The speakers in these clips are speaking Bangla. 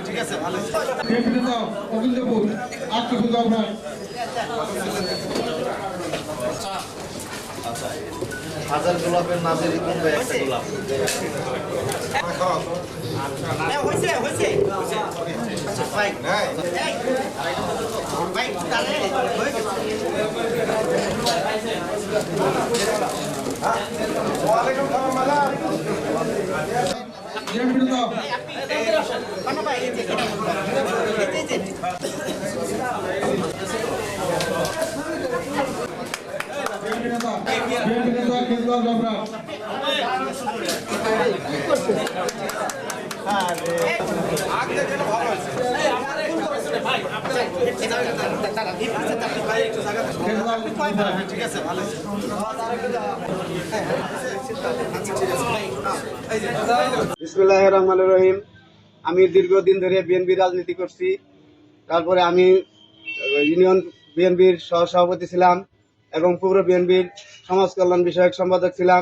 ঠিক আছে ভালো অবিন্দপুর আজকে শুধু আপনার হাজার গোলাপের নাজের কিনবে একটা গোলাপ হয়েছে হয়েছে আচ্ছা ভাই ভাই তাহলে হয়ে গেছে ওয়ালাইকুম সালাম ম্যাডাম ঠিক আছে ভালো বিসমিল্লাহির রহমানির রহিম। আমি দীর্ঘদিন ধরে বিএনপি রাজনীতি করছি। তারপরে আমি ইউনিয়ন বিএনপির সহসভাপতি ছিলাম এবং পৌর বিএনপির সমাজ কল্যাণ বিষয়ক সম্পাদক ছিলাম।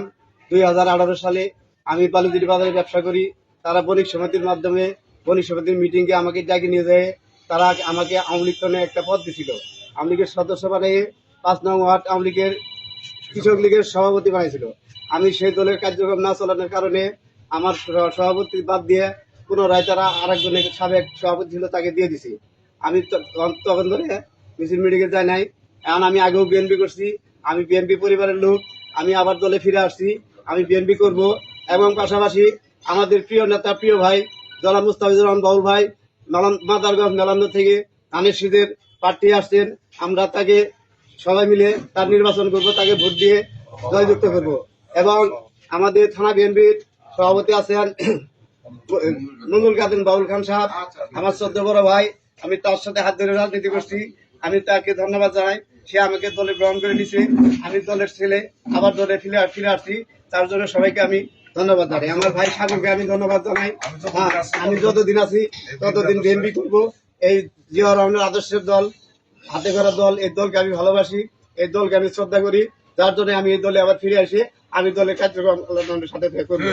2018 সালে আমি বালুদিরি বাজারে ব্যবসা করি। তারা বণিক সমিতির মাধ্যমে বণিক সমিতির মিটিংয়ে আমাকে ডাকি নিয়ে যায়। তারা আমাকে আওয়ামী লীগ একটা পদ দিছিল। আওয়ামী লীগের সদস্য বানিয়ে 5 নং ওয়ার্ড আওয়ামী লীগের কৃষক লীগের সভাপতি বানিয়েছিল। আমি সেই দলের কার্যক্রম না চালানোর কারণে আমার সভাপতি বাদ দিয়ে পুনরায় তারা আরেকজনের সাবেক সভাপতি ছিল তাকে দিয়ে দিছি। আমি তখন ধরে মিছিল মিটিংয়ে যাই নাই। এখন আমি আগেও বিএনপি করছি। আমি বিএনপি পরিবারের লোক। আমি আবার দলে ফিরে আসছি। আমি বিএনপি করব এবং পাশাপাশি আমাদের প্রিয় নেতা প্রিয় ভাই জনাব মুস্তাফিজুর রহমান বাউল ভাই মাদারগঞ্জ মেলান্দ থেকে ধানের শীষের প্রার্থী আসছেন। আমরা তাকে সবাই মিলে তার নির্বাচন করব, তাকে ভোট দিয়ে জয়যুক্ত করব। এবং আমাদের থানা বিএনপির সভাপতি আছেন মঙ্গল কাদিন বাউল খান সাহেব, আমার শ্রদ্ধ বড় ভাই। আমি তার সাথে হাত ধরে রাজনীতি করছি। আমি তাকে ধন্যবাদ জানাই। সে আমাকে দলে গ্রহণ করে নিছে। আমি দলের ছেলে, আবার দলে ফিরে আসছি। তার জন্য সবাইকে আমি ধন্যবাদ জানাই। আমার ভাই সাগরকে আমি ধন্যবাদ জানাই। আমি যতদিন আছি ততদিন বিএনপি করব। এই জিয়া রহমানের আদর্শের দল, হাতে করা দল, এই দলকে আমি ভালোবাসি, এই দলকে আমি শ্রদ্ধা করি। যার জন্য আমি এই দলে আবার ফিরে আসি। আমি দলের কার্যক্রম সাথে করবো।